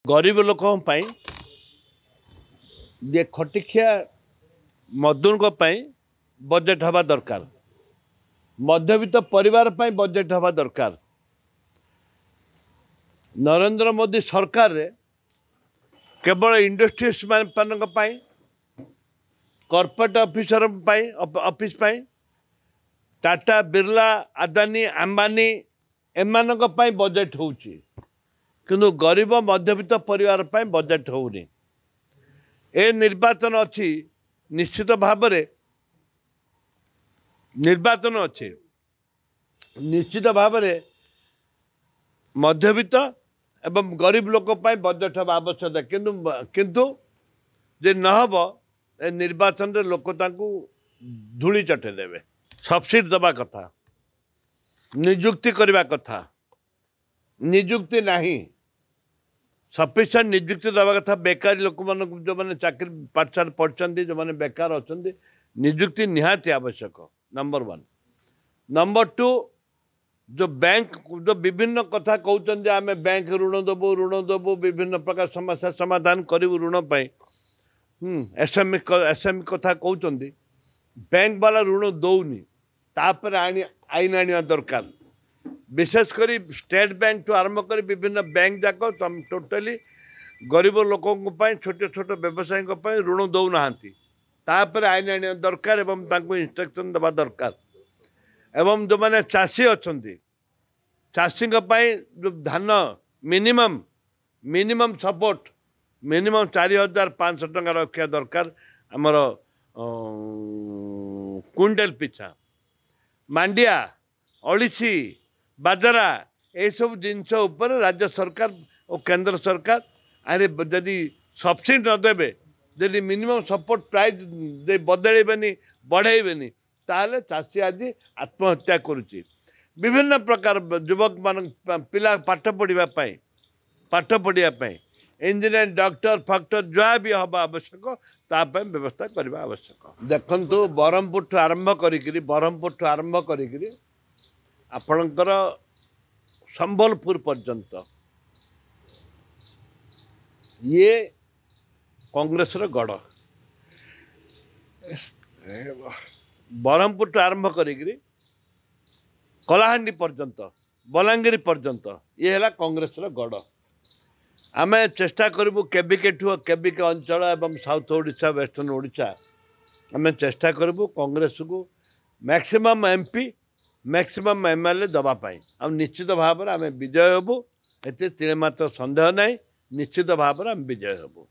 गरीब लोक जे खटिखिया मजदूर बजेट हवा दरकार मध्यवित्त परिवार बजेट हवा दरकार। नरेंद्र मोदी सरकार रे केवल इंडस्ट्रीज मान corporate officer office Tata Birla Adani Ambani एमान बजेट होउची किंतु गरीब मध्यवित्त परिवार बजेट होउनी। ए निर्वाचन अच्छी निश्चित भाव निर्वाचन अच्छे निश्चित भाव मध्यवित्त एवं गरीब लोक बजेट हवा आवश्यकता किंतु किंतु जे नहब ए निर्वाचन रे लोक धूली चटे देवे। सब्सिडी दबा कथा नियुक्ति करवा कथा नियुक्ति नहीं सफिशिएंट नियुक्ति दबा कथा। बेकारी लोक मान जो मैंने चाकरी पाठशाला पढ़ी जो मैंने बेकार अच्छा नियुक्ति निहाती आवश्यक नंबर 1। नंबर 2 जो बैंक जो विभिन्न कथा कहते आम बैंक ऋण दबू विभिन्न प्रकार समस्या समाधान करूँ ऋण पाई एसएमई कथा कहते बैंक वाला ऋण दौनी तापर आईन आने दरकार। विशेषकर स्टेट बैंक टू आरंभ कर विभिन्न बैंक जाक टोटाली गरीब लोकों छोटे छोटे व्यवसायी ऋण दौना तापर आईन आने दरकार एवं इंस्ट्रक्शन दबा दरकार। एवं जो मैंने चाषी अच्छा चाषी जो धान मिनिमम सपोर्ट मिनिमम 4500 टंका रखा दरकार आमर क्विंटल पिछा। मांडिया अड़ीसी बाजरा ये सब जिनस राज्य सरकार और केंद्र सरकार अरे जदि सब्सिडी नदेवे जदि मिनिमम सपोर्ट प्राइस बदलेबेनी बढ़ेबेनी ताले चाषी आज आत्महत्या करुच्ची। विभिन्न प्रकार युवक मान पिला पाठ पढ़ापी इंजीनियर डॉक्टर फैक्टर जहाँ भी हवा आवश्यक ताप व्यवस्था करने आवश्यक। देखु ब्रह्मपुर ठू आरंभ करी आपणकर संबलपुर पर्यंत ये कांग्रेस गढ़ ब्रह्मपुर ठू आरंभ करी कलाहांडी पर्यंत बलांगीर पर्यंत ये है कांग्रेस गढ़। आम चेष्टा करूँ केबिके ठू केबिके अंचल एवं साउथ ओडिशा वेस्टर्न ओडिशा आम चेष्टा करूँ कांग्रेस को मैक्सिमम एमपी मैक्सिमम एमएलए दवापाई निश्चित भाव में आम विजय हबू एते तिले मात्र संदेह नहीं निश्चित भाव में आम विजय हबू।